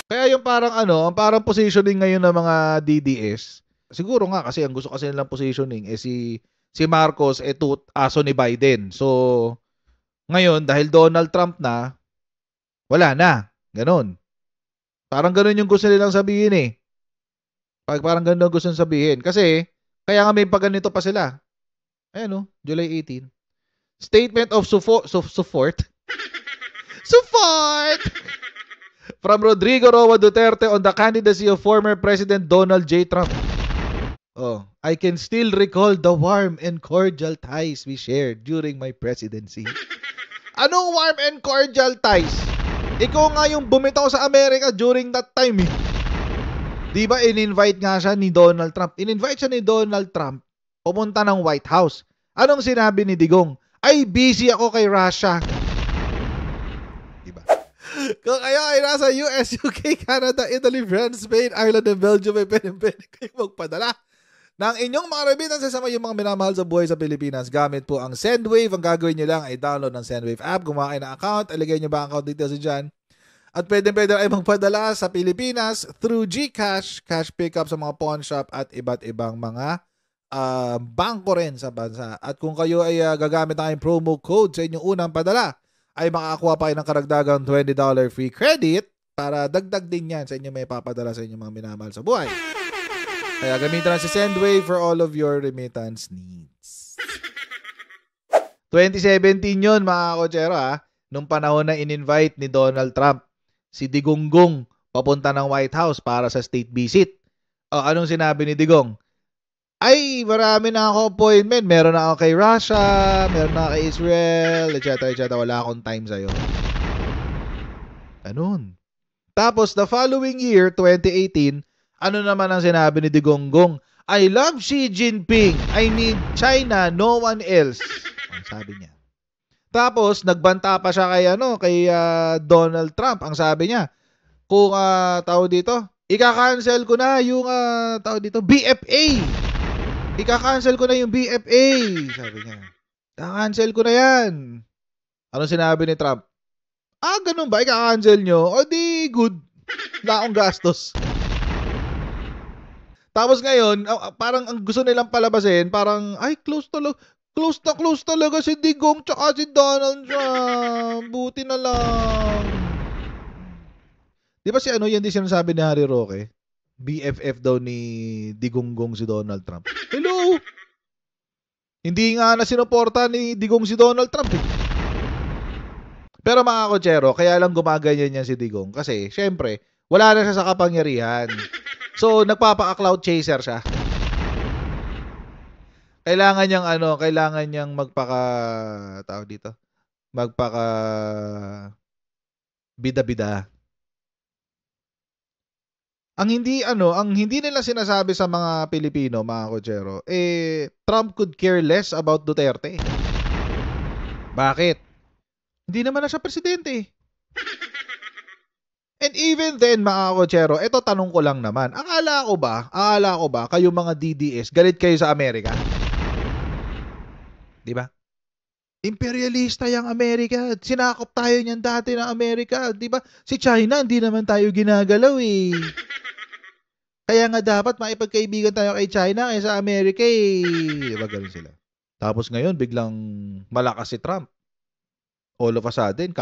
Kaya yung parang ano, ang parang positioning ngayon ng mga DDS, siguro nga kasi ang gusto kasi nilang positioning si Marcos aso ni Biden. So ngayon dahil Donald Trump na, wala na. Ganon. Parang ganon yung gusto nilang sabihin eh. Parang ganon gusto nilang sabihin. Kasi kaya nga may paganito pa sila. Ayan July 18. Statement of support. Support! From Rodrigo Roa Duterte on the candidacy of former President Donald J. Trump. I can still recall the warm and cordial ties we shared during my presidency. Anong warm and cordial ties? Ikaw nga yung bumitaw sa Amerika during that time eh. Di ba in-invite nga siya ni Donald Trump? In-invite siya ni Donald Trump pumunta ng White House. Anong sinabi ni Digong? Ay, busy ako kay Russia. Diba? Kung kayo ay nasa US, UK, Canada, Italy, France, Spain, Ireland, and Belgium, may pwede kayo magpadala ng inyong mga remittances sa yung mga minamahal sa buhay sa Pilipinas. Gamit po ang Sendwave. Ang gagawin nyo lang ay download ng Sendwave app. Gumawa kayo ng account. Aligay nyo ba ang account details dyan? At pwede ay magpadala sa Pilipinas through GCash, cash pickup sa mga pawn shop at iba't ibang mga bangko rin sa bansa. At kung kayo ay gagamit ng promo code sa inyong unang padala, ay makakakuha pa kayo ng karagdagang $20 free credit para dagdag din yan sa inyong may papadala sa inyong mga minamahal sa buhay. Kaya gamitin lang si Sendwave for all of your remittance needs. 2017 yun mga kotsero nung panahon na in-invite ni Donald Trump si Digonggong papunta ng White House para sa state visit. Anong sinabi ni Digong? Ay, marami na ako appointment. Meron na ako kay Russia, meron na ako kay Israel, etc. Wala akong time sa'yo. Ganun. Tapos, the following year, 2018, ano naman ang sinabi ni Digonggong? I love Xi Jinping. I need China, no one else. Ang sabi niya. Tapos, nagbanta pa siya kay Donald Trump. Ang sabi niya, kung tao dito, ika-cancel ko na yung BFA. Ika-cancel ko na yung BFA. Sabi niya. Ika-cancel ko na yan. Ano sinabi ni Trump? Ganun ba? Ika-cancel nyo? O di good. Wala akong gastos. Tapos ngayon, parang ang gusto nilang palabasin, parang, ay, close talaga si Digong tsaka si Donald Trump. Buti na lang. Di ba yan din sinasabi ni Harry Roque? BFF daw ni Digonggong si Donald Trump. Hello? Hindi nga na sinuporta ni Digong si Donald Trump eh. Pero mga kotsero, kaya lang gumaganyan niya si Digong kasi syempre, wala na siya sa kapangyarihan. So, nagpapa-cloud chaser siya. Kailangan niyang magpaka bida-bida. Ang hindi nila sinasabi sa mga Pilipino, mga kotsero, Trump could care less about Duterte. Bakit? Hindi naman na siya presidente. And even then, mga kotsero, ito tanong ko lang naman, akala ko ba, kayo mga DDS, galit kayo sa Amerika? Diba? Imperialista yung Amerika. Sinakop tayo niyan dati ng Amerika. Diba? Si China, hindi naman tayo ginagalaw eh. Kaya nga dapat maipagkaibigan tayo kay China kaysa sa Amerika eh. Diba ganun sila? Tapos ngayon, biglang malakas si Trump. All of a sudden,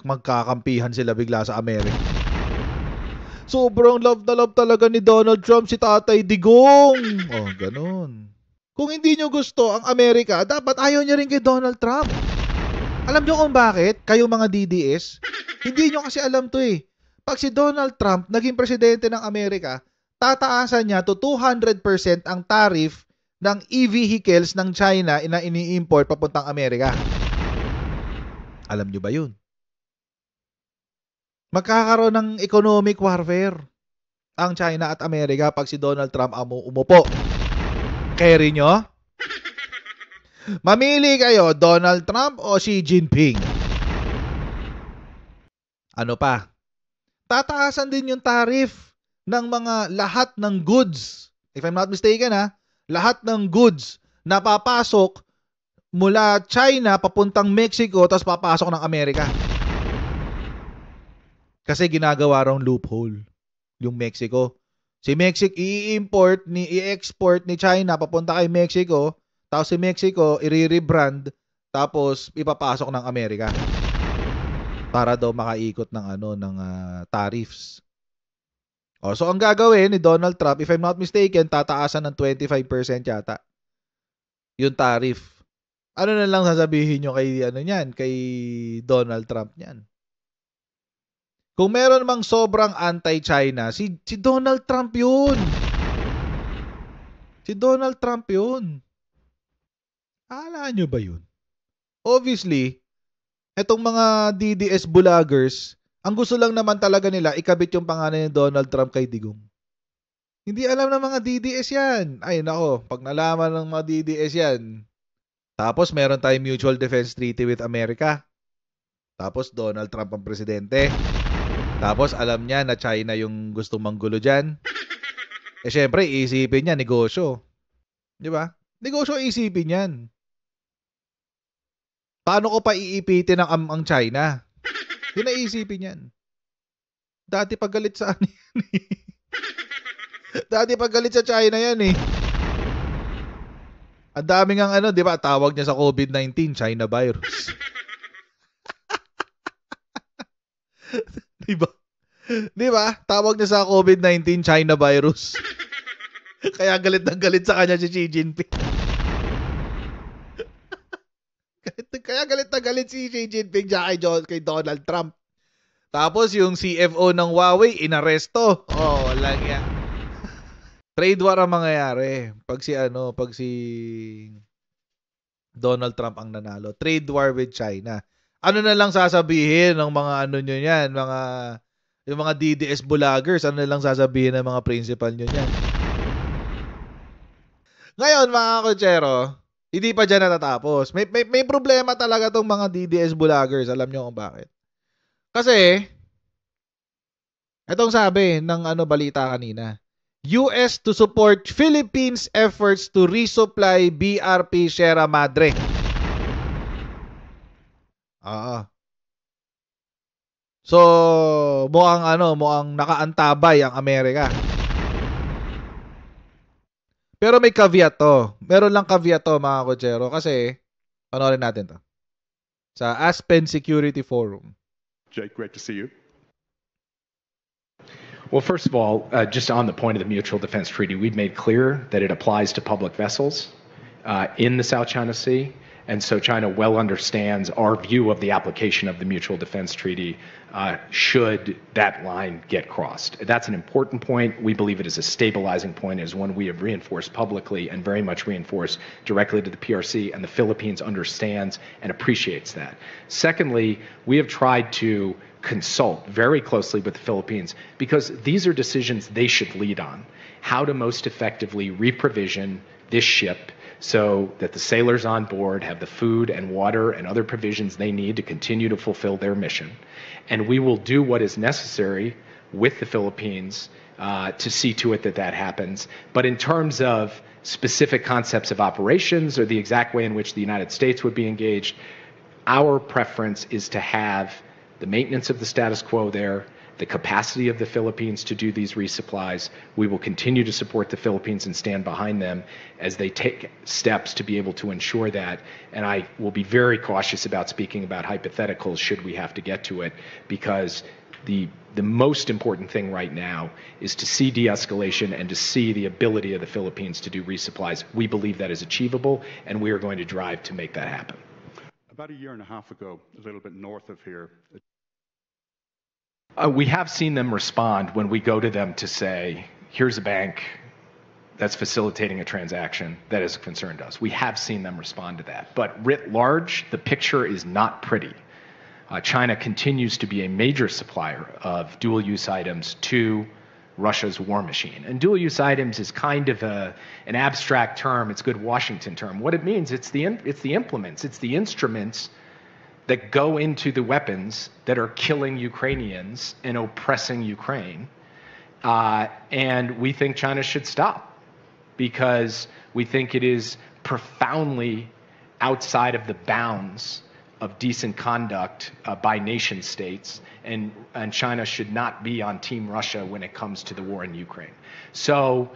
magkakampihan sila bigla sa Amerika. Sobrang love na love talaga ni Donald Trump si Tatay Digong. Ganun. Kung hindi nyo gusto ang Amerika, dapat ayaw nyo rin kay Donald Trump. Alam nyo kung bakit? Kayo mga DDS? Hindi nyo kasi alam to eh. Pag si Donald Trump naging presidente ng Amerika, tataasan niya to 200% ang tariff ng e-vehicles ng China na ini-import papuntang Amerika. Alam nyo ba yun? Magkakaroon ng economic warfare ang China at Amerika pag si Donald Trump umupo. Carry nyo? Mamili kayo, Donald Trump o Xi Jinping? Ano pa? Tataasan din yung tariff ng mga lahat ng goods. If I'm not mistaken lahat ng goods na papasok mula China papuntang Mexico tapos papasok ng Amerika. Kasi ginagawa raw loophole yung Mexico. Si Mexico i-export ni China papunta kay Mexico, tapos si Mexico i-rebrand tapos ipapasok ng Amerika. Para daw makaikot ng tariffs. So ang gagawin ni Donald Trump, if I'm not mistaken, tataasan ng 25% yata yung tariff. Ano na lang sasabihin nyo kay Donald Trump niyan? Kung meron mang sobrang anti-China, si Donald Trump yun. Si Donald Trump yun. Akala nyo ba yun? Obviously, etong mga DDS vloggers, ang gusto lang naman talaga nila, ikabit yung pangalan ni Donald Trump kay Digong. Hindi alam ng mga DDS yan. Ay nako, pag nalaman ng mga DDS yan, tapos meron tayong Mutual Defense Treaty with America. Tapos Donald Trump ang presidente. Tapos alam niya na China yung gustong manggulo dyan. Syempre, iisipin niya, negosyo. Di ba? Negosyo isipin yan. Paano ko pa iipitin ang China? Yun na isipin yan. Dati paggalit sa Dati paggalit sa China yan eh. Ang daming di ba, tawag niya sa COVID-19, China virus. Di ba? Di ba? Tawag niya sa COVID-19, China virus. Kaya galit na galit sa kanya si Xi Jinping. Kaya galit na galit si Xi Jinping kay Donald Trump. Tapos yung CFO ng Huawei, inaresto. Walang yan. Trade war ang mangyayari pag si Donald Trump ang nanalo. Trade war with China. Ano na lang sasabihin ng mga nyo yan, yung mga DDS vloggers, ano na lang sasabihin ng mga principal nyo yan. Ngayon mga kutsero, hindi pa dyan natatapos. May problema talaga tong mga DDS vloggers. Alam nyo kung bakit. Kasi, etong sabi ng balita kanina, US to support Philippines efforts to resupply BRP Sierra Madre. So, mukhang nakaantabay ang Amerika. Pero may caveat to. Meron lang caveat to mga kutsero kasi panoorin natin to. Sa Aspen Security Forum. Jake, great to see you. Well, first of all, just on the point of the Mutual Defense Treaty, we've made clear that it applies to public vessels in the South China Sea. And so China well understands our view of the application of the Mutual Defense Treaty should that line get crossed. That's an important point. We believe it is a stabilizing point, as one we have reinforced publicly and very much reinforced directly to the PRC, and the Philippines understands and appreciates that. Secondly, we have tried to consult very closely with the Philippines because these are decisions they should lead on. How to most effectively reprovision this ship so that the sailors on board have the food and water and other provisions they need to continue to fulfill their mission. And we will do what is necessary with the Philippines to see to it that that happens. But in terms of specific concepts of operations or the exact way in which the United States would be engaged, our preference is to have the maintenance of the status quo there, the capacity of the Philippines to do these resupplies. We will continue to support the Philippines and stand behind them as they take steps to be able to ensure that. And I will be very cautious about speaking about hypotheticals should we have to get to it, because the most important thing right now is to see de-escalation and to see the ability of the Philippines to do resupplies. We believe that is achievable, and we are going to drive to make that happen. About a year and a half ago, a little bit north of here, we have seen them respond when we go to them to say, here's a bank that's facilitating a transaction that has concerned us. We have seen them respond to that. But writ large, the picture is not pretty. China continues to be a major supplier of dual-use items to Russia's war machine. And dual-use items is kind of an abstract term. It's a good Washington term. What it means, it's the implements, it's the instruments that go into the weapons that are killing Ukrainians and oppressing Ukraine. And we think China should stop because we think it is profoundly outside of the bounds of decent conduct by nation states, and China should not be on Team Russia when it comes to the war in Ukraine. So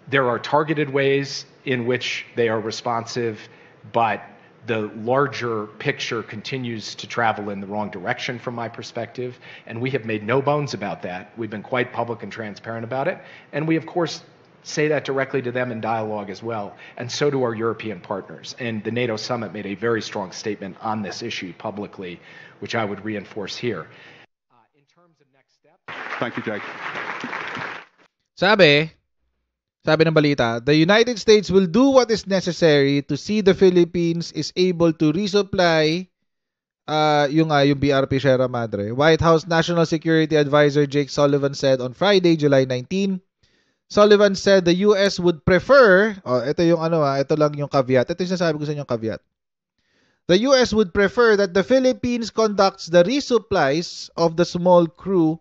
there are targeted ways in which they are responsive, but the larger picture continues to travel in the wrong direction from my perspective, and we have made no bones about that. We've been quite public and transparent about it, and we, of course, say that directly to them in dialogue as well, and so do our European partners. And the NATO summit made a very strong statement on this issue publicly, which I would reinforce here. In terms of next steps... Thank you, Jake. Sabi ng balita, the United States will do what is necessary to see the Philippines is able to resupply yung BRP Sierra Madre. White House National Security Advisor Jake Sullivan said on Friday, July 19, Sullivan said the US would prefer, ito lang yung caveat. Ito yung sinasabi ko sa inyo caveat. The US would prefer that the Philippines conducts the resupplies of the small crew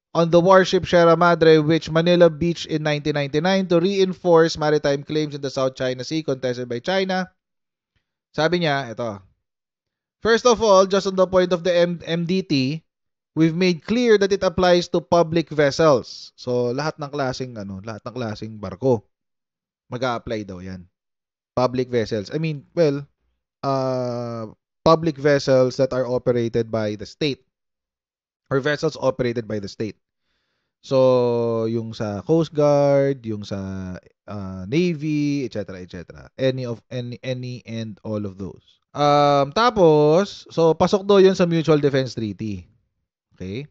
on the warship Sierra Madre, which Manila beached in 1999 to reinforce maritime claims in the South China Sea contested by China. Sabi niya, ito. First of all, just on the point of the MDT, we've made clear that it applies to public vessels. So, lahat ng klaseng barko, mag-a-apply daw yan. Public vessels. I mean, well, public vessels that are operated by the state. Or vessels operated by the state. So, yung sa Coast Guard, yung sa Navy, etc., etc. Any and all of those. Tapos, so pasok daw yun sa Mutual Defense Treaty. Okay?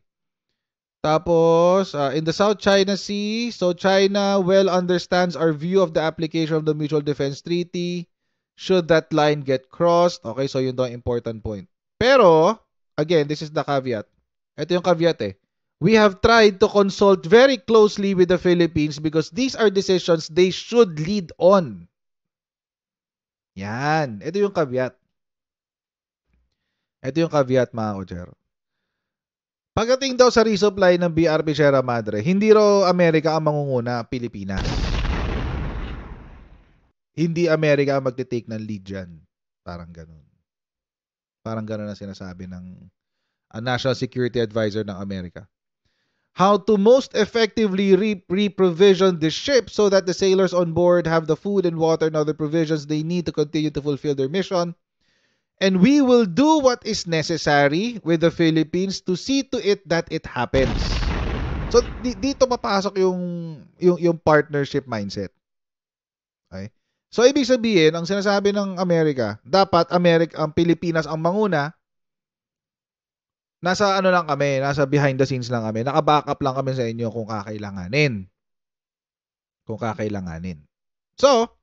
Tapos, in the South China Sea, so China well understands our view of the application of the Mutual Defense Treaty should that line get crossed. Okay, so yun daw ang important point. Pero, again, this is the caveat. Ito yung caveat eh. We have tried to consult very closely with the Philippines because these are decisions they should lead on. Yan. Ito yung caveat. Ito yung caveat, mga kochero. Pagdating daw sa resupply ng BRP Sierra Madre, hindi raw Amerika ang mangunguna, Pilipinas. Hindi Amerika ang magte-take ng lead dyan. Parang ganun. Parang ganun ang sinasabi ng National Security Advisor ng Amerika. How to most effectively re-provision the ship so that the sailors on board have the food and water and other provisions they need to continue to fulfill their mission. And we will do what is necessary with the Philippines to see to it that it happens. So, dito papasok yung partnership mindset. Okay? So, ibig sabihin, ang sinasabi ng Amerika, dapat ang Pilipinas ang manguna. Nasa lang kami, nasa behind the scenes lang kami. Naka-backup lang kami sa inyo kung kakailanganin. Kung kakailanganin. So,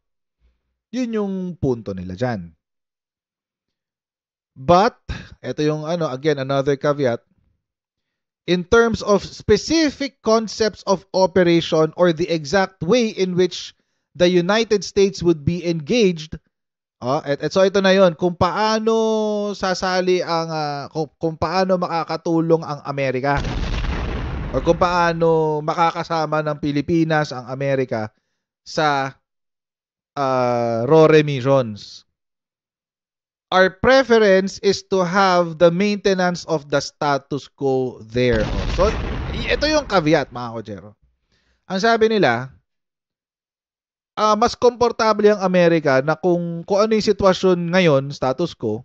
yun yung punto nila dyan. But, ito yung again, another caveat. In terms of specific concepts of operation or the exact way in which the United States would be engaged, so ito na yon, kung paano sasali ang kung paano makakatulong ang Amerika or kung paano makakasama ng Pilipinas ang Amerika sa RORE missions. Our preference is to have the maintenance of the status quo there. So, ito yung caveat, mga kochero. Ang sabi nila, mas komportable ang Amerika na kung ano yung sitwasyon ngayon, status quo,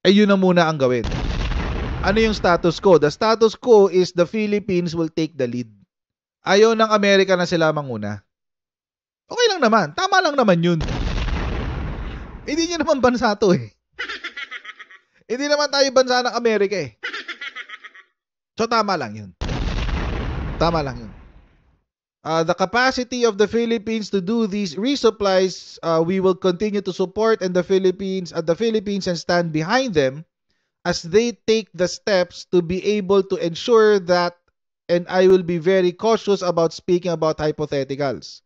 ay yun na muna ang gawin. Ano yung status quo? The status quo is the Philippines will take the lead. Ayaw ng Amerika na sila manguna. Okay lang naman. Tama lang naman yun. Hindi nyo naman bansa to eh. Hindi naman tayo bansa ng Amerika eh. So tama lang yun. Tama lang yun. The capacity of the Philippines to do these resupplies, we will continue to support and the Philippines and stand behind them as they take the steps to be able to ensure that, and I will be very cautious about speaking about hypotheticals.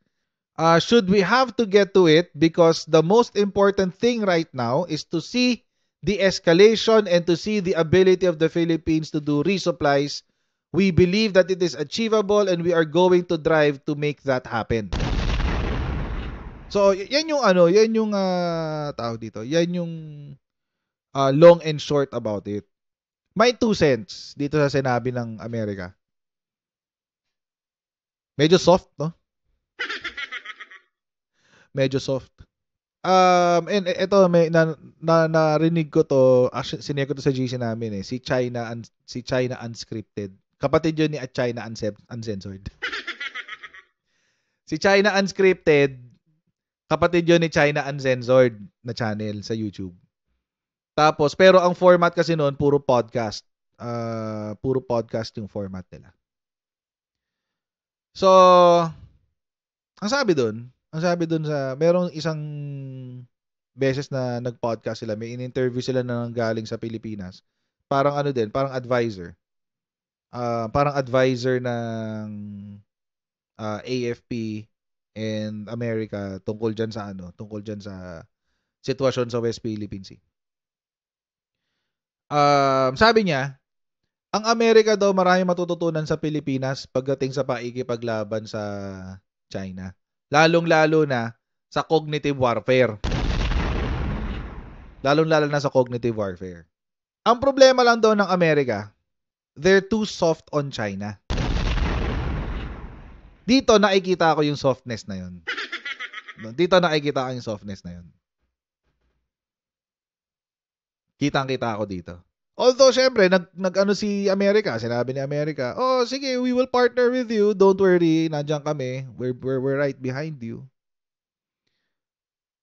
Should we have to get to it, because the most important thing right now is to see the escalation and to see the ability of the Philippines to do resupplies. We believe that it is achievable and we are going to drive to make that happen. So, yan yung tawag dito. Yan yung long and short about it. My 2 cents dito sa sinabi ng Amerika. Medyo soft, no? Medyo soft. And ito may narinig ko to, actually sinare ko to sa GC namin si China Unscripted. Kapatid yun ni China Uncensored. Si China Unscripted, kapatid yun ni China Uncensored na channel sa YouTube. Tapos pero ang format kasi noon puro podcast. Puro podcast yung format nila. So, ang sabi doon sa merong isang beses na nag-podcast sila, may in-interview sila na galing sa Pilipinas. Parang parang advisor. Parang advisor ng AFP and America tungkol diyan sa sitwasyon sa West Philippine Sea. Sabi niya, ang Amerika daw maraming matututunan sa Pilipinas pagdating sa paikipaglaban sa China. Lalong-lalo na sa cognitive warfare. Lalong-lalo na sa cognitive warfare. Ang problema lang daw ng Amerika, they're too soft on China. Dito nakikita ko yung softness na yun. Kitang-kita ako dito. Although, syempre, nag-ano si Amerika. Sinabi ni Amerika, oh, sige, we will partner with you. Don't worry, nandiyan kami. We're right behind you.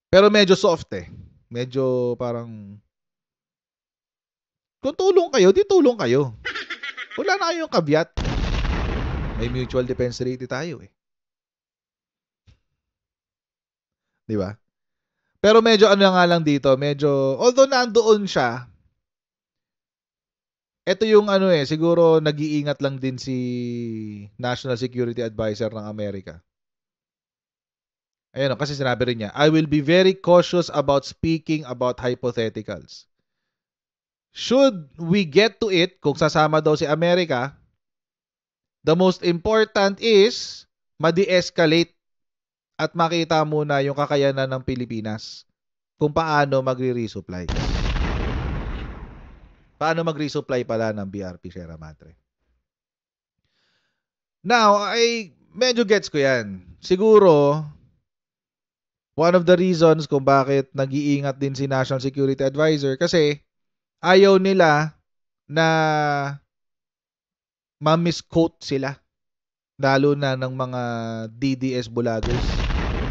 Pero medyo soft Medyo parang, kung tulong kayo, di tulong kayo. Wala na kayong kabyat. May mutual defense treaty tayo Di ba? Pero medyo nga lang dito, although nandoon siya, ito yung siguro nag-iingat lang din si National Security Advisor ng Amerika. Ayun, kasi sinabi rin niya, I will be very cautious about speaking about hypotheticals. Should we get to it, kung sasama daw si Amerika, the most important is ma-de-escalate at makita muna yung kakayanan ng Pilipinas kung paano magre-resupply. Paano mag-resupply pala ng BRP Sierra Madre. Now, medyo gets ko yan. Siguro, one of the reasons kung bakit nag-iingat din si National Security Advisor kasi ayaw nila na ma-misquote sila. Lalo na ng mga DDS Bulagers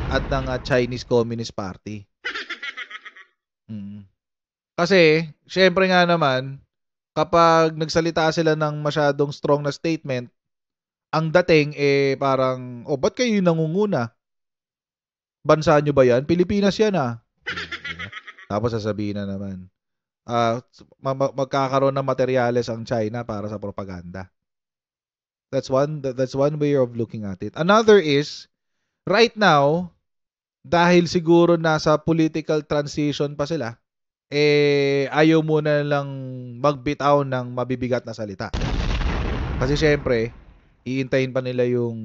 at ng Chinese Communist Party. Kasi, syempre nga naman, kapag nagsalita sila ng masyadong strong na statement, ang dating parang, ba't kayo yung nangunguna? Bansa nyo ba yan? Pilipinas yan Tapos sasabihin na naman, magkakaroon ng materyales ang China para sa propaganda. That's one way of looking at it. Another is, right now, dahil siguro nasa political transition pa sila, ayaw muna lang magbitaw ng mabibigat na salita. Kasi syempre, iintayin pa nila yung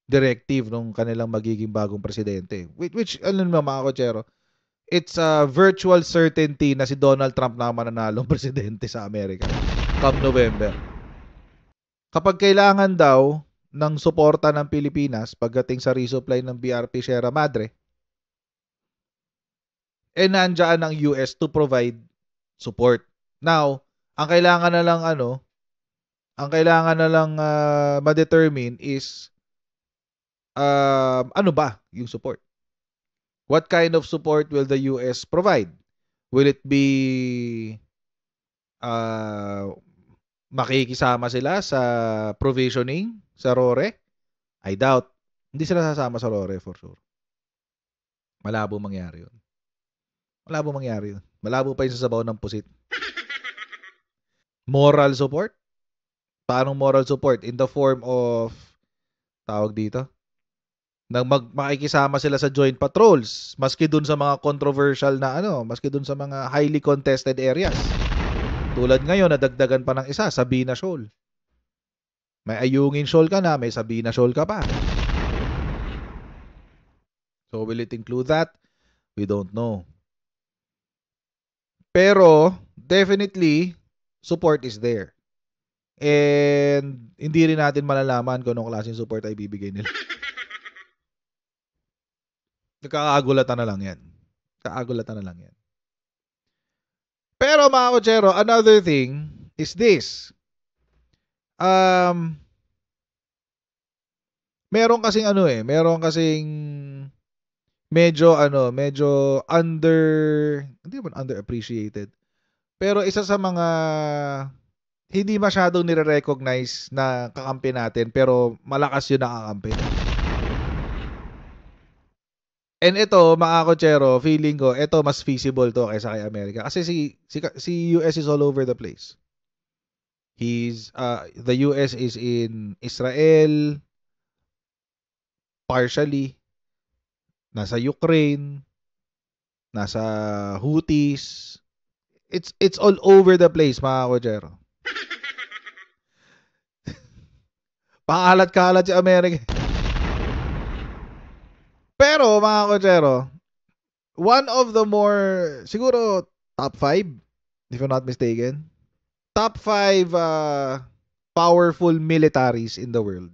directive ng kanilang magiging bagong presidente. Which alam mo mga kotsero, it's a virtual certainty na si Donald Trump na mananalong presidente sa Amerika come November. Kapag kailangan daw ng suporta ng Pilipinas pagdating sa resupply ng BRP Sierra Madre, nandiyan ang US to provide support. Now, ang kailangan na lang ma-determine is ano ba yung support? What kind of support will the US provide? Will it be makikisama sila sa provisioning sa RORE? I doubt. Hindi sila sasama sa RORE for sure. Malabo mangyari yun. Malabo pa yung sasabaw ng pusit. Moral support? Paano moral support? In the form of, tawag dito, makikisama sila sa joint patrols, maski dun sa mga controversial na maski dun sa mga highly contested areas. Tulad ngayon, nadagdagan pa ng isa, Sabina Shoal. May Ayungin Shoal ka na, may Sabina Shoal ka pa. So, will it include that? We don't know. Pero, definitely, support is there. And, hindi rin natin malalaman kung anong klaseng support ay bibigay nila. Nagkakagulatan na lang yan. Kakagulatan na lang yan. Pero, mga kotsero, another thing is this. Meron kasing medyo hindi man underappreciated. Pero isa sa mga hindi masyadong nire-recognize na kakampi natin pero malakas yun nakakampi. And ito, mga kotsero, feeling ko, ito mas feasible to kaysa kay Amerika. Kasi si US is all over the place. The US is in Israel, partially, nasa Ukraine, nasa Houthis. It's all over the place, mga kotsero. Pangalat-kalat si Amerika. Pero, mga kotsero, one of the more, siguro, top 5, if I'm not mistaken, top 5 powerful militaries in the world.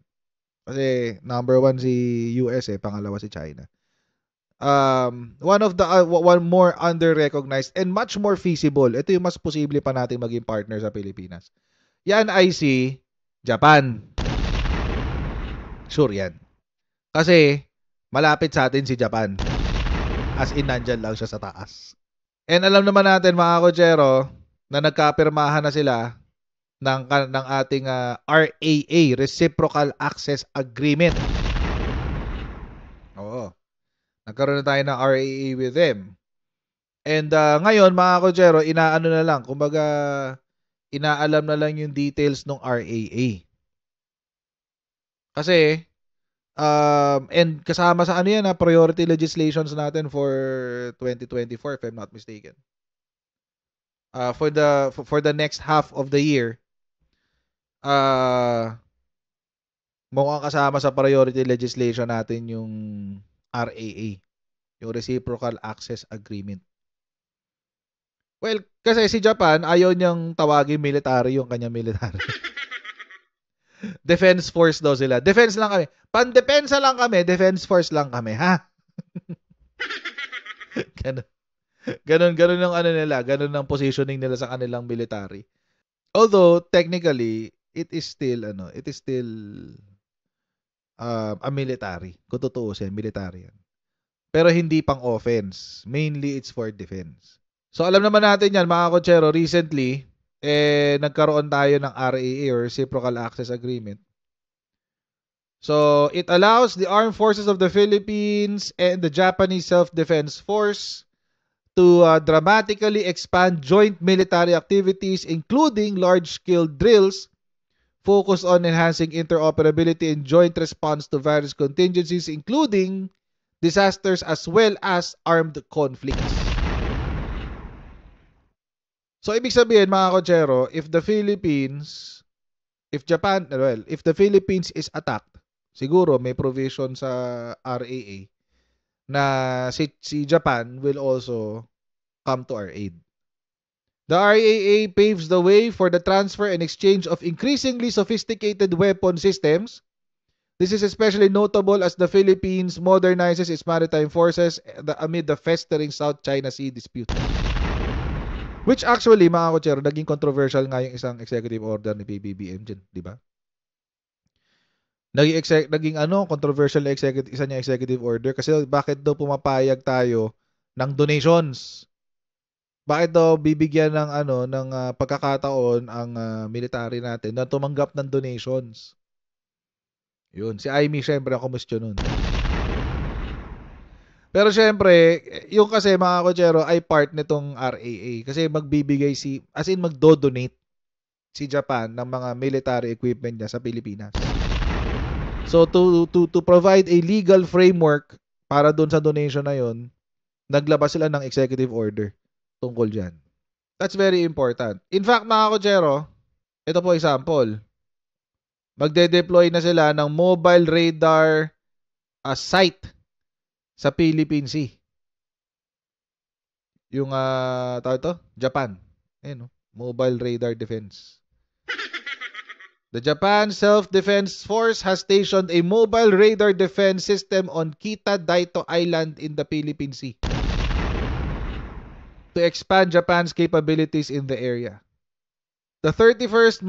Kasi, number 1 si US pangalawa si China. One of the, one more under-recognized and much more feasible. Ito yung mas posible pa nating maging partner sa Pilipinas. Yan ay si Japan. Sure yan. Kasi, malapit sa atin si Japan. As in, nandyan lang siya sa taas. And alam naman natin, mga kotsero, na nagkapirmahan na sila ng ating RAA, Reciprocal Access Agreement. Oo. Nagkaroon na tayo ng RAA with them. And ngayon, mga kotsero, inaano na lang. Kumbaga, inaalam na lang yung details ng RAA. Kasi, and kasama sa priority legislations natin for 2024, if I'm not mistaken. For the next half of the year, mukhang kasama sa priority legislation natin yung RAA, yung Reciprocal Access Agreement. Well, kasi si Japan, ayaw niyang tawagin military yung kanyang military. Defense force daw sila. Defense lang kami. Pandepensa lang kami, defense force lang kami, ha? Ganun yung nila, ganun ang positioning nila sa kanilang military. Although technically, it is still a military. Kung tutuusin, military yan. Pero hindi pang offense. Mainly it's for defense. So alam naman natin yan, mga kotsero, recently nagkaroon tayo ng RAA or Reciprocal Access Agreement. So, it allows the armed forces of the Philippines and the Japanese Self-Defense Force to dramatically expand joint military activities, including large-scale drills, focus on enhancing interoperability and joint response to various contingencies, including disasters as well as armed conflicts. So, ibig sabihin, mga kotsero, if the Philippines is attacked, siguro may provision sa RAA na si Japan will also come to our aid. The RAA paves the way for the transfer and exchange of increasingly sophisticated weapon systems. This is especially notable as the Philippines modernizes its maritime forces amid the festering South China Sea dispute. Which actually, mga kotsero, naging controversial nga yung isang executive order ni PBBM dyan, di ba? Naging controversial na isa niya executive order kasi bakit daw pumapayag tayo ng donations? Bakit daw bibigyan ng pagkakataon ang military natin na tumanggap ng donations? Yun, si Aimee syempre ang kumustyon nun. Pero syempre, yung kasi mga kotsero ay part nitong RAA kasi magbibigay magdo-donate si Japan ng mga military equipment niya sa Pilipinas. So to provide a legal framework para doon sa donation na yon, naglabas sila ng executive order tungkol diyan. That's very important. In fact, mga kotsero, ito po example. Magde-deploy na sila ng mobile radar site sa Philippine Sea. Yung, tawag ito? Japan. Ayun, no? Mobile radar defense. The Japan Self-Defense Force has stationed a mobile radar defense system on Kita Daito Island in the Philippine Sea to expand Japan's capabilities in the area. The 31st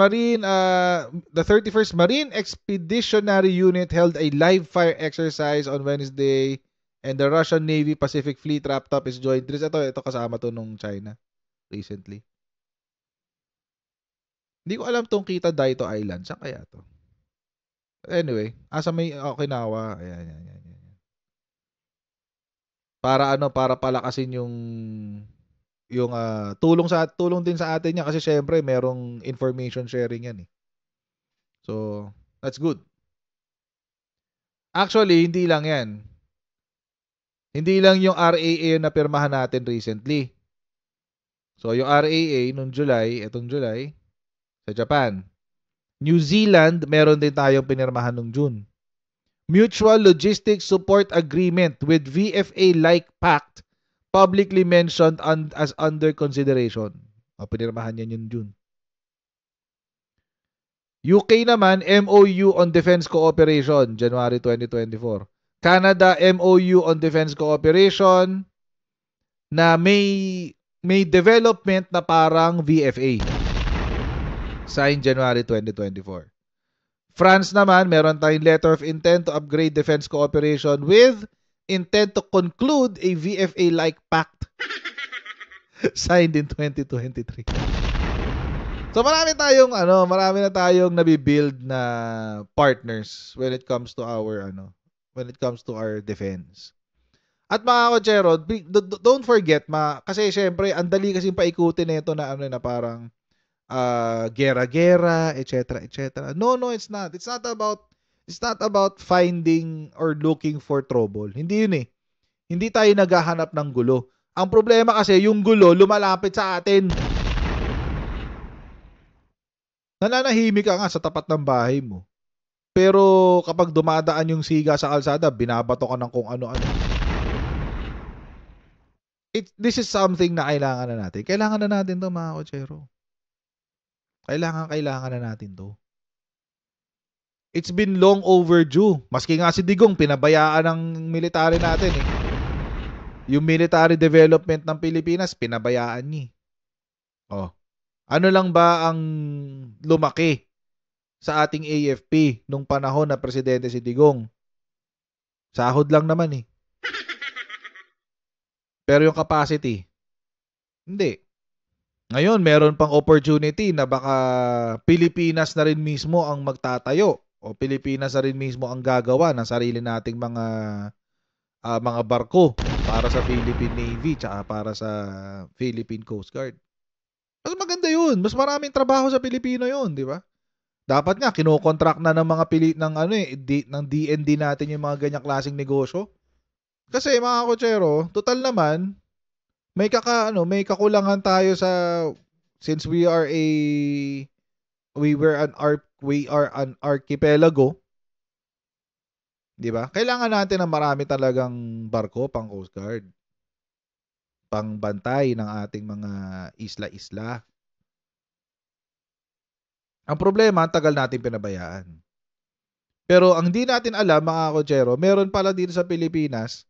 Marine Expeditionary Unit held a live fire exercise on Wednesday, and the Russian Navy Pacific Fleet wrapped up its joint drills. Ito kasama to nung China recently. Hindi ko alam tong Kita Daito Island. Saan kaya to? Anyway, asa may Okinawa. Ayan. Para para palakasin yung tulong din sa atin niya kasi syempre merong information sharing yan eh. So, that's good. Actually, hindi lang yan. Hindi lang yung RAA na pirmahan natin recently. So, yung RAA nung etong July, sa Japan. New Zealand, meron din tayong pinirmahan nung June. Mutual Logistics Support Agreement with VFA-like pact publicly mentioned as under consideration. Pinirmahan yan yung June. UK naman, MOU on Defense Cooperation, January 2024. Canada, MOU on Defense Cooperation na may development na parang VFA. Signed January 2024. France naman, meron tayong letter of intent to upgrade defense cooperation with intent to conclude a VFA-like pact signed in 2023. So marami na tayong nabibuild na partners when it comes to our defense. At mga kotsero, don't forget kasi syempre ang dali kasing paikutin nito na na parang gera-gera, etc. No, it's not. It's not about finding or looking for trouble. Hindi yun eh. Hindi tayo naghahanap ng gulo. Ang problema kasi yung gulo lumalapit sa atin. Nananahimik ka nga sa tapat ng bahay mo. Pero kapag dumadaan yung siga sa kalsada, binabato ka ng kung ano-ano. This is something na kailangan na natin. Kailangan na natin to mga kotsero. Kailangan na natin to. It's been long overdue. Maski nga si Digong, pinabayaan ng military natin eh. Yung military development ng Pilipinas, pinabayaan niya. Ano lang ba ang lumaki sa ating AFP nung panahon na presidente si Digong? Sahod lang naman eh. Pero yung capacity, hindi. Ngayon, meron pang opportunity na baka Pilipinas na rin mismo ang magtatayo o Pilipinas na rin mismo ang gagawa ng sarili nating mga barko para sa Philippine Navy tsaka para sa Philippine Coast Guard. Mas maganda yun. Mas maraming trabaho sa Pilipino yun, di ba? Dapat nga, kinokontract na ng mga ng DND natin yung mga ganyang klaseng negosyo. Kasi mga kotsero, total naman, may kakulangan tayo since we are an archipelago. 'Di ba? Kailangan natin ng marami talagang barko pang Coast Guard. Pangbantay ng ating mga isla-isla. Ang problema, ang tagal natin pinabayaan. Pero ang di natin alam mga kotsero, meron pala dito sa Pilipinas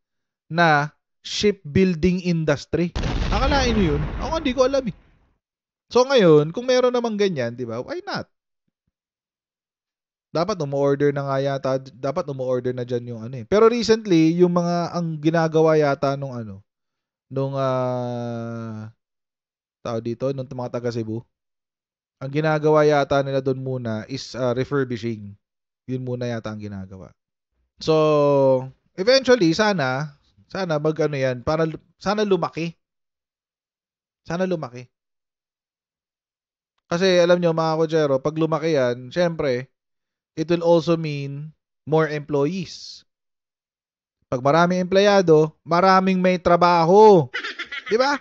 na shipbuilding industry. Akalain nyo yun? Ako hindi ko alam eh. So ngayon, kung meron namang ganyan, di ba? Why not? Dapat umu-order na nga yata, dapat umu-order na dyan yung ano eh. Pero recently, yung ang ginagawa yata nung mga taga Cebu, ang ginagawa yata nila doon muna is refurbishing. Yun muna yata ang ginagawa. So, eventually, sana yan, sana lumaki. Sana lumaki. Kasi alam nyo mga kotsero, pag lumaki yan, syempre, it will also mean more employees. Pag maraming empleyado, maraming may trabaho. Di ba?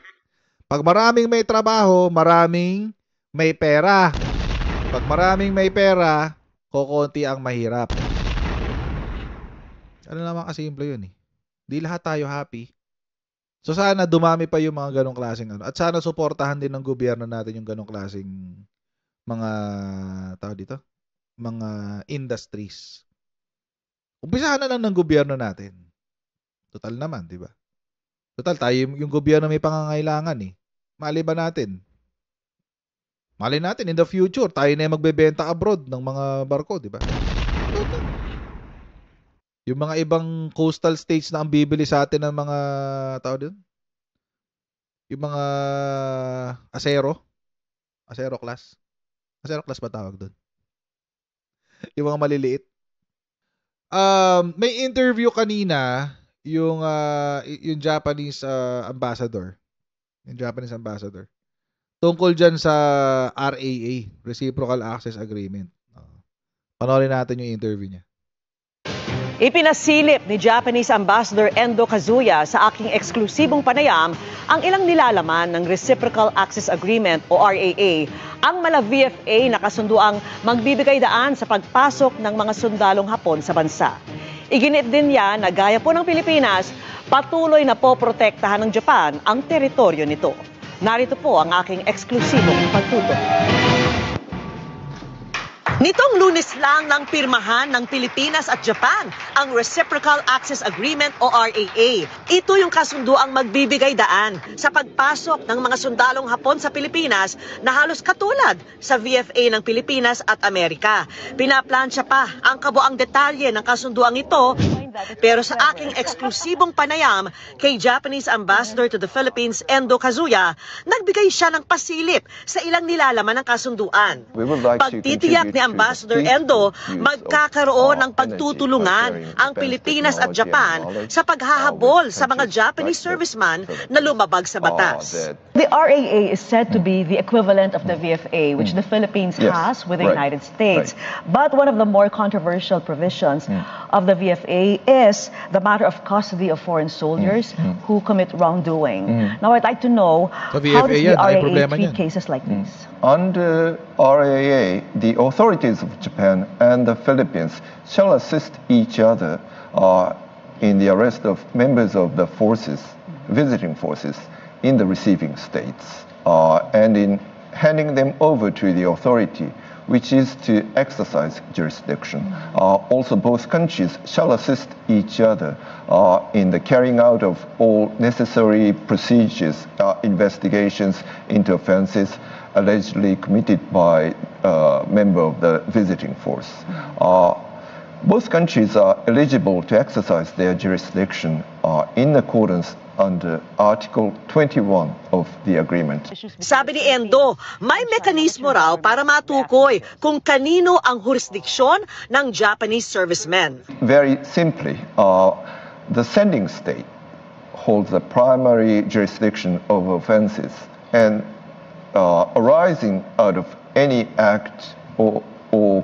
Pag maraming may trabaho, maraming may pera. Pag maraming may pera, kokonti ang mahirap. Ano naman kasimple yun eh. Di lahat tayo happy. So sana dumami pa yung mga ganong klaseng ano. At sana suportahan din ng gobyerno natin yung ganong klaseng mga tao dito, mga industries. Umpisahan na lang ng gobyerno natin. Total naman, 'di ba? Total tayo yung gobyerno may pangangailangan eh. Mali ba natin? Mali natin in the future tayo na yung magbebenta abroad ng mga barko, 'di ba? Total. Yung mga ibang coastal states na ang bibili sa atin ng mga tao doon. Yung mga Acero class. Acero class ba tawag doon? Yung mga maliliit. May interview kanina yung Japanese ambassador. Yung Japanese ambassador. Tungkol dyan sa RAA, Reciprocal Access Agreement. Panoorin natin yung interview niya. Ipinasilip ni Japanese Ambassador Endo Kazuya sa aking eksklusibong panayam ang ilang nilalaman ng Reciprocal Access Agreement o RAA, ang mala VFA na kasunduang magbibigay daan sa pagpasok ng mga sundalong Hapon sa bansa. Iginit din niya na gaya po ng Pilipinas, patuloy na poprotektahan ng Japan ang teritoryo nito. Narito po ang aking eksklusibong pagtutok. Nitong Lunes lang nang pirmahan ng Pilipinas at Japan ang Reciprocal Access Agreement o RAA. Ito yung kasunduang magbibigay daan sa pagpasok ng mga sundalong Hapon sa Pilipinas na halos katulad sa VFA ng Pilipinas at Amerika. Pinaplansya pa ang kabuang detalye ng kasunduang ito, pero sa aking eksklusibong panayam kay Japanese Ambassador to the Philippines, Endo Kazuya, nagbigay siya ng pasilip sa ilang nilalaman ng kasunduan. Pagtitiyak ni Ambassador Endo, magkakaroon ng pagtutulungan ang Pilipinas at Japan sa paghahabol sa mga Japanese serviceman na lumabag sa batas. The RAA is said to be the equivalent of the VFA, which the Philippines has with the United States. But one of the more controversial provisions of the VFA is the matter of custody of foreign soldiers who commit wrongdoing. Now, I'd like to know, how does the RAA treat cases like these? Under RAA, the authorities of Japan and the Philippines shall assist each other in the arrest of members of the forces, visiting forces, in the receiving states, and in handing them over to the authority, which is to exercise jurisdiction. Also, both countries shall assist each other in the carrying out of all necessary procedures, investigations into offenses allegedly committed by a member of the visiting force. Both countries are eligible to exercise their jurisdiction in accordance under Article 21 of the agreement. Sabi ni Endo, may mekanismo raw para matukoy kung kanino ang jurisdiksyon ng Japanese servicemen. Very simply, the sending state holds the primary jurisdiction of offenses and arising out of any act or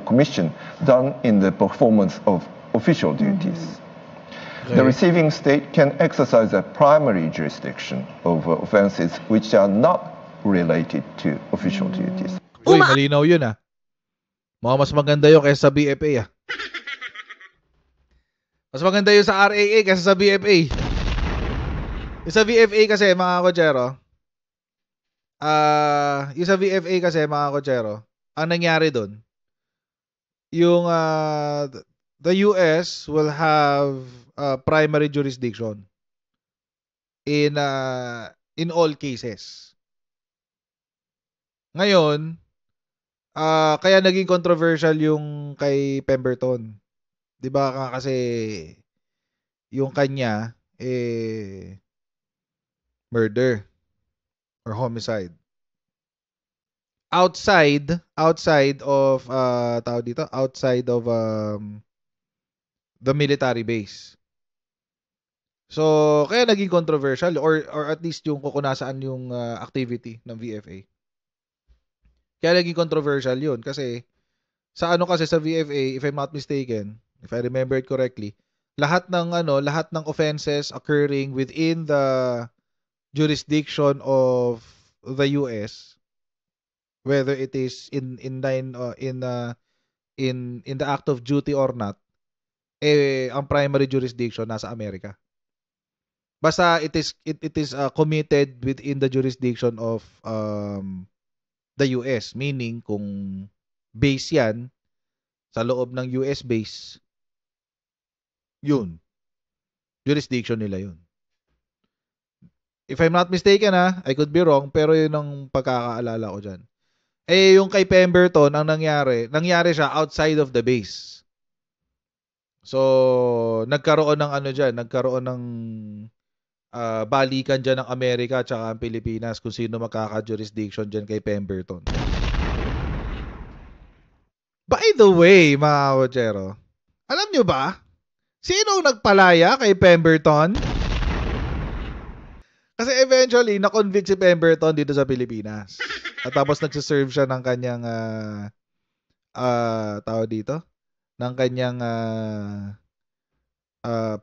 commission done in the performance of official duties. The receiving state can exercise a primary jurisdiction over offenses which are not related to official duties. Uy, malinaw yun ah. Mas maganda yun kaysa sa BFA ah. Mas maganda yun sa RAA kaysa sa BFA. Yung sa VFA kasi mga kotsero, yung sa VFA kasi mga kotsero, ang nangyari doon, yung the US will have primary jurisdiction in all cases. Ngayon, kaya naging controversial yung kay Pemberton. 'Di ba kasi yung kanya murder or homicide. Outside of outside of the military base. So, kaya naging controversial or at least yung kung nasaan yung activity ng VFA. Kaya naging controversial yun kasi sa sa VFA, if I'm not mistaken, if I remember it correctly, lahat ng offenses occurring within the jurisdiction of the US, whether it is in the act of duty or not, ang primary jurisdiction nasa Amerika. Basta it is committed within the jurisdiction of the US, meaning kung base yan sa loob ng US base, yun, jurisdiction nila yun. If I'm not mistaken I could be wrong, pero yun ang pagkakaalala ko dyan. Yung kay Pemberton, ang nangyari siya outside of the base. So, nagkaroon ng balikan dyan ng Amerika at ang Pilipinas kung sino makaka-jurisdiction dyan kay Pemberton. By the way, mga kawotsero, alam nyo ba, sino nagpalaya kay Pemberton? Kasi eventually, na-convict si Pemberton dito sa Pilipinas. At tapos nagsiserve siya ng kanyang tawag dito? Ng kanyang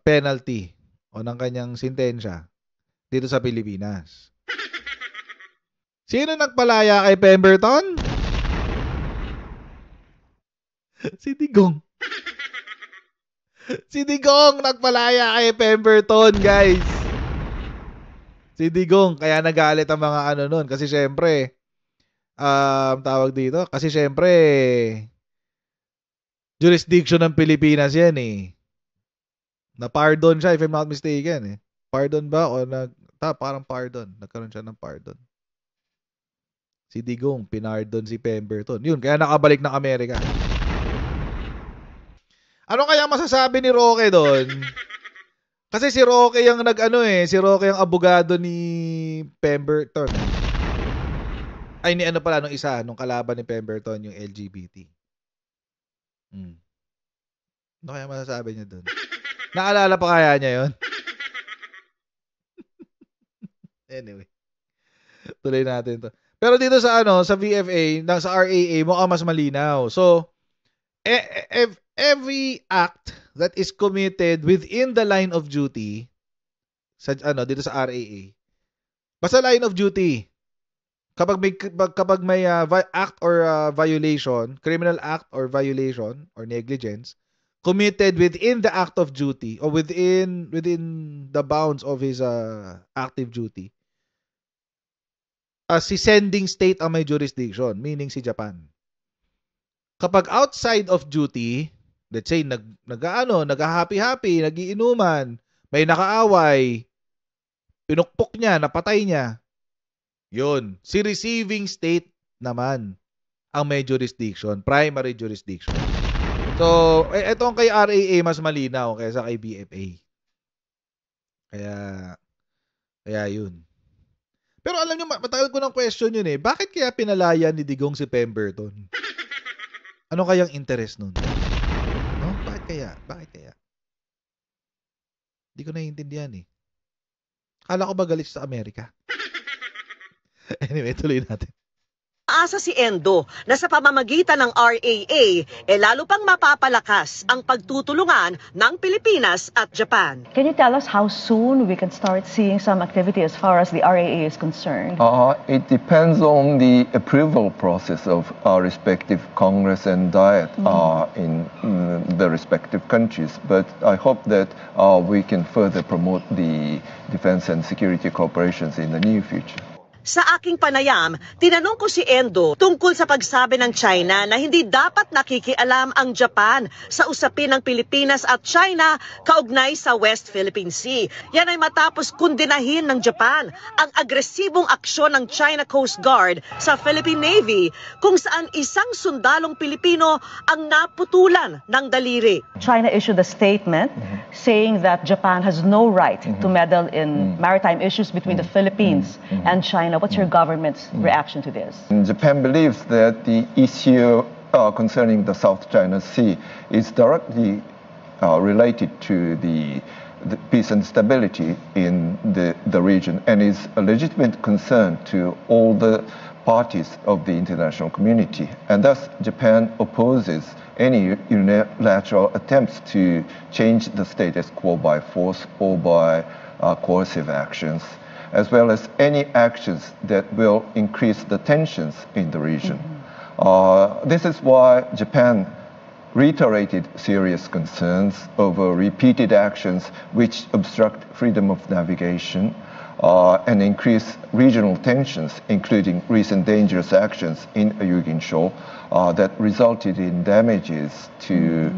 penalty o ng kanyang sintensya dito sa Pilipinas. Sino nagpalaya kay Pemberton? Si Digong. Si Digong nagpalaya kay Pemberton, guys. Si Digong, kaya nagalit ang mga nun. Kasi syempre, tawag dito, kasi syempre, jurisdiction ng Pilipinas yan Na-pardon siya, if I'm not mistaken Pardon ba? O parang pardon. Nagkaroon siya ng pardon. Si Digong, pinardon si Pemberton. Yun, kaya nakabalik ng Amerika. Ano kaya masasabi ni Roque doon? Kasi si Roque yung si Roque yung abogado ni Pemberton. Ay, nung kalaban ni Pemberton, yung LGBT. Ano kaya masasabi niya doon? Naalala pa kaya niya yun? Anyway. Tuloy natin to. Pero dito sa VFA, sa RAA, mukhang mas malinaw. So, every act that is committed within the line of duty dito sa RAA. Basta line of duty. Kapag may act or violation, criminal act or violation or negligence committed within the act of duty or within the bounds of his active duty, si sending state ang may jurisdiction, meaning si Japan. Kapag outside of duty, let's say nag-happy-happy, nagiinuman, may nakaaway, pinukpok niya, napatay niya, yun, si receiving state naman ang may jurisdiction, primary jurisdiction. So, etong kay RAA mas malinaw kaysa kay BFA. Kaya yun. Pero alam niyo, matagal ko ng question yun bakit kaya pinalaya ni Digong si Pemberton? Ano kayang interest nun? No? Bakit kaya? Hindi ko naiintindihan Akala ko ba galit sa Amerika? Anyway, tuloy natin. Aasa si Endo na sa pamamagitan ng RAA, lalo pang mapapalakas ang pagtutulungan ng Pilipinas at Japan. Can you tell us how soon we can start seeing some activity as far as the RAA is concerned? It depends on the approval process of our respective Congress and Diet in the respective countries. But I hope that we can further promote the defense and security cooperations in the near future. Sa aking panayam, tinanong ko si Endo tungkol sa pagsabi ng China na hindi dapat nakikialam ang Japan sa usapin ng Pilipinas at China kaugnay sa West Philippine Sea. Yan ay matapos kundinahin ng Japan ang agresibong aksyon ng China Coast Guard sa Philippine Navy kung saan isang sundalong Pilipino ang naputulan ng daliri. China issued a statement saying that Japan has no right to meddle in maritime issues between the Philippines and China. What's your government's reaction to this? Japan believes that the issue concerning the South China Sea is directly related to the peace and stability in the region and is a legitimate concern to all the parties of the international community. And thus, Japan opposes any unilateral attempts to change the status quo by force or by coercive actions, as well as any actions that will increase the tensions in the region. This is why Japan reiterated serious concerns over repeated actions which obstruct freedom of navigation and increase regional tensions, including recent dangerous actions in Ayungin Shoal that resulted in damages to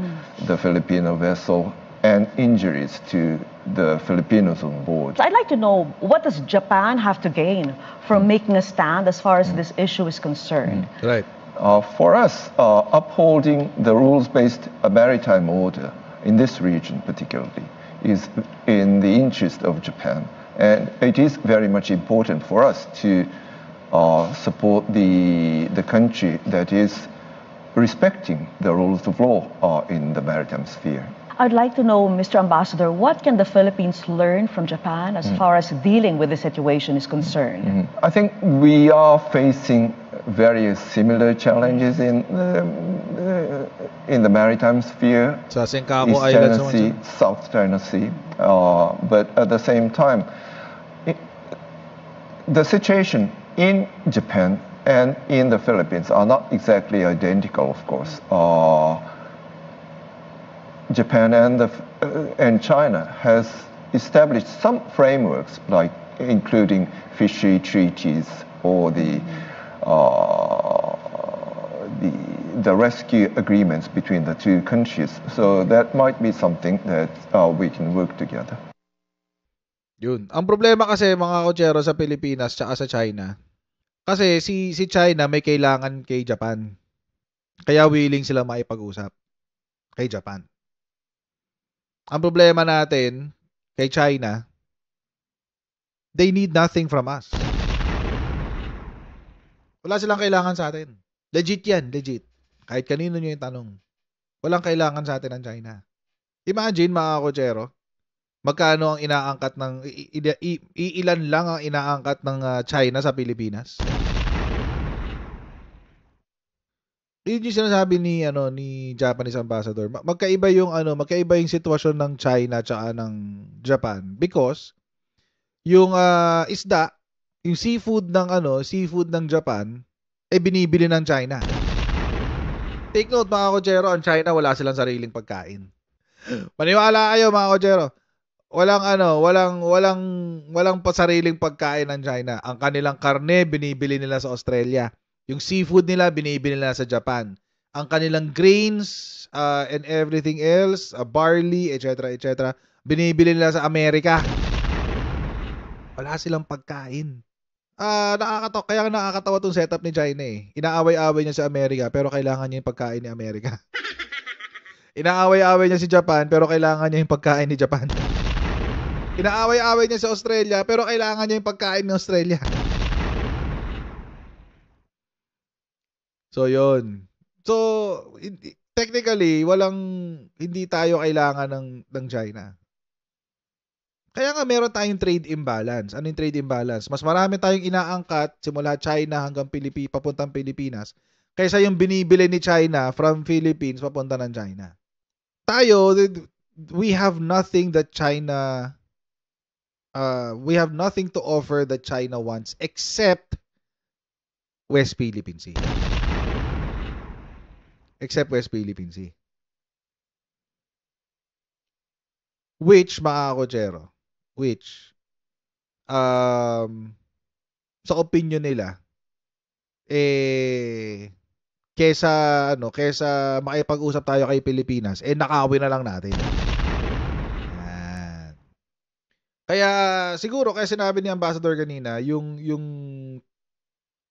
the Filipino vessel and injuries to the Filipinos on board. I'd like to know, what does Japan have to gain from making a stand as far as this issue is concerned? Right. For us, upholding the rules-based maritime order in this region particularly is in the interest of Japan. And it is very much important for us to support the country that is respecting the rules of law in the maritime sphere. I'd like to know, Mr. Ambassador, what can the Philippines learn from Japan as far as dealing with the situation is concerned? I think we are facing very similar challenges in the maritime sphere, Sa Senkaku East Islands China naman Sea, siya. South China Sea. But at the same time, the situation in Japan and in the Philippines are not exactly identical, of course. Japan and China has established some frameworks, like including fishery treaties or the rescue agreements between the two countries. So that might be something that we can work together. Yun. Ang problema kasi mga kotsero sa Pilipinas tsaka sa China, kasi si China may kailangan kay Japan. Kaya willing sila maipag-usap kay Japan. Ang problema natin kay China, they need nothing from us. Wala silang kailangan sa atin. Legit yan, legit. Kahit kanino nyo yung tanong. Walang kailangan sa atin ng China. Imagine mga kotsero, magkano ang inaangkat ng, ilan lang ang inaangkat ng China sa Pilipinas? Yun yung sinasabi ni Japanese ambassador. Magkaiba yung sitwasyon ng China tsaka ng Japan because yung isda, yung seafood ng Japan binibili ng China. Take note mga kotsero, ang China wala silang sariling pagkain. Maniwala kayo mga kotsero. Walang sariling pagkain ng China. Ang kanilang karne binibili nila sa Australia. Yung seafood nila, binibili nila sa Japan. Ang kanilang grains and everything else, barley, etc., binibili nila sa Amerika. Wala silang pagkain. Kaya nakakatawa tong setup ni China eh. Inaaway-away niya sa Amerika, pero kailangan niya yung pagkain ni Amerika. Inaaway-away niya si Japan, pero kailangan niya yung pagkain ni Japan. Inaaway-away niya sa Australia, pero kailangan niya yung pagkain ni Australia. So, yun. So, technically, hindi tayo kailangan ng China. Kaya nga meron tayong trade imbalance. Ano yung trade imbalance? Mas marami tayong inaangkat simula China hanggang papuntang Pilipinas kaysa yung binibili ni China from Philippines papunta ng China. Tayo, we have nothing that China we have nothing to offer that China wants except West Philippine Sea. Except West Philippine Sea. Which, mga kotsero, sa opinion nila, kesa makipag-usap tayo kay Pilipinas, nakawin na lang natin. Yan. Kaya, siguro, kaya sinabi ni Ambassador kanina, yung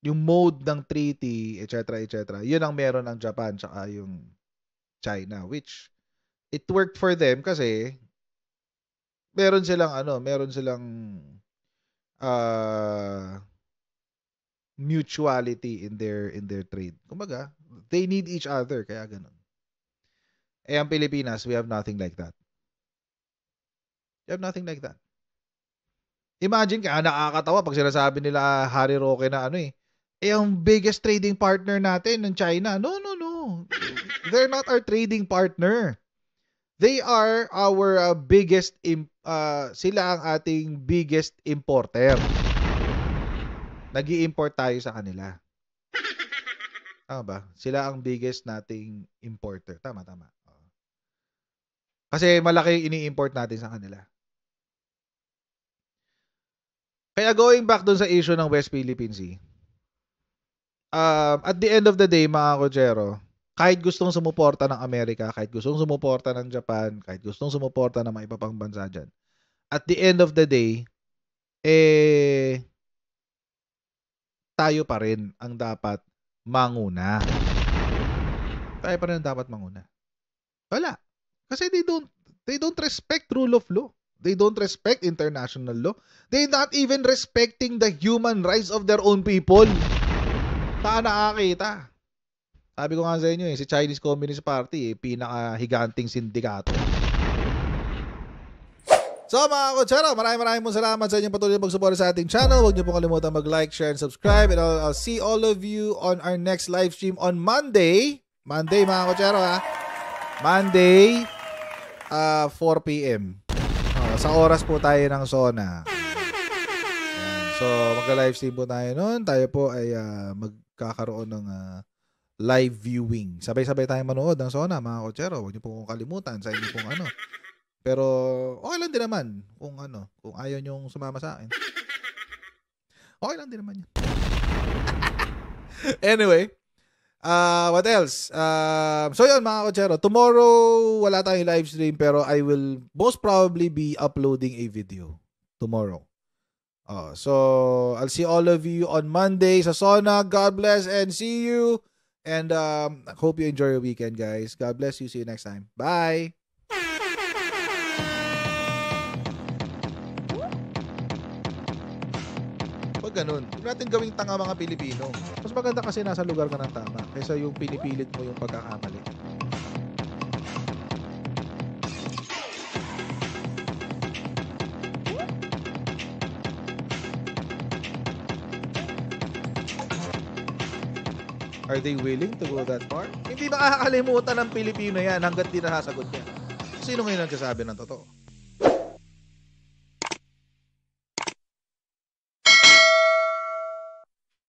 mode ng treaty, etc., yun ang meron ng Japan tsaka yung China, which it worked for them kasi meron silang mutuality in their trade. Kumbaga, they need each other, kaya ganun. Ang Pilipinas, we have nothing like that. We have nothing like that. Imagine kaya nakakatawa pag sinasabi nila Harry Roque na ang biggest trading partner natin ng China. No. They're not our trading partner. They are our biggest sila ang ating biggest importer. Nag-i-import tayo sa kanila. Tama ba? Sila ang biggest nating importer. Tama. Kasi malaki ini-import natin sa kanila. Kaya going back dun sa issue ng West Philippine Sea, at the end of the day, mga Kochero, kahit gustong sumuporta ng Amerika, kahit gustong sumuporta ng Japan, kahit gustong sumuporta ng mga iba pang bansa dyan, at the end of the day, tayo pa rin ang dapat manguna. Tayo pa rin ang dapat manguna. Wala. Kasi they don't respect rule of law. They don't respect international law. They're not even respecting the human rights of their own people. Saan nakakita? Sabi ko nga sa inyo si Chinese Communist Party, pinakahiganting sindikato. So mga Kochero, maraming salamat sa inyong patuloy na pagsuporta sa ating channel. Huwag niyo po kalimutan mag-like, share, and subscribe. And I'll see all of you on our next live stream on Monday. Monday mga Kochero ha. Monday, 4 p.m. Sa oras po tayo ng SONA. So, magka-live stream po tayo noon. Tayo po ay magkakaroon ng live viewing. Sabay-sabay tayo manood ng SONA, mga Kochero. Huwag niyo po kalimutan sa inyo pong ano. Pero, okay lang din naman kung ayaw niyong sumama sa akin. Okay lang din naman yun. Anyway, what else? So yun mga Kochero, tomorrow wala tayong live stream pero I will most probably be uploading a video tomorrow. So I'll see all of you on Monday sa SONA. God bless and see you. And hope you enjoy your weekend, guys. God bless you. See you next time. Bye. Ganun. Huwag natin gawing tanga mga Pilipino. Mas maganda kasi nasa lugar ka ng tama kaysa yung pinipilit mo yung pagkakamali. Are they willing to go that far? Hindi makakalimutan ng Pilipino yan hanggat di nasasagot niya. Sino ngayon nagsasabi ng totoo?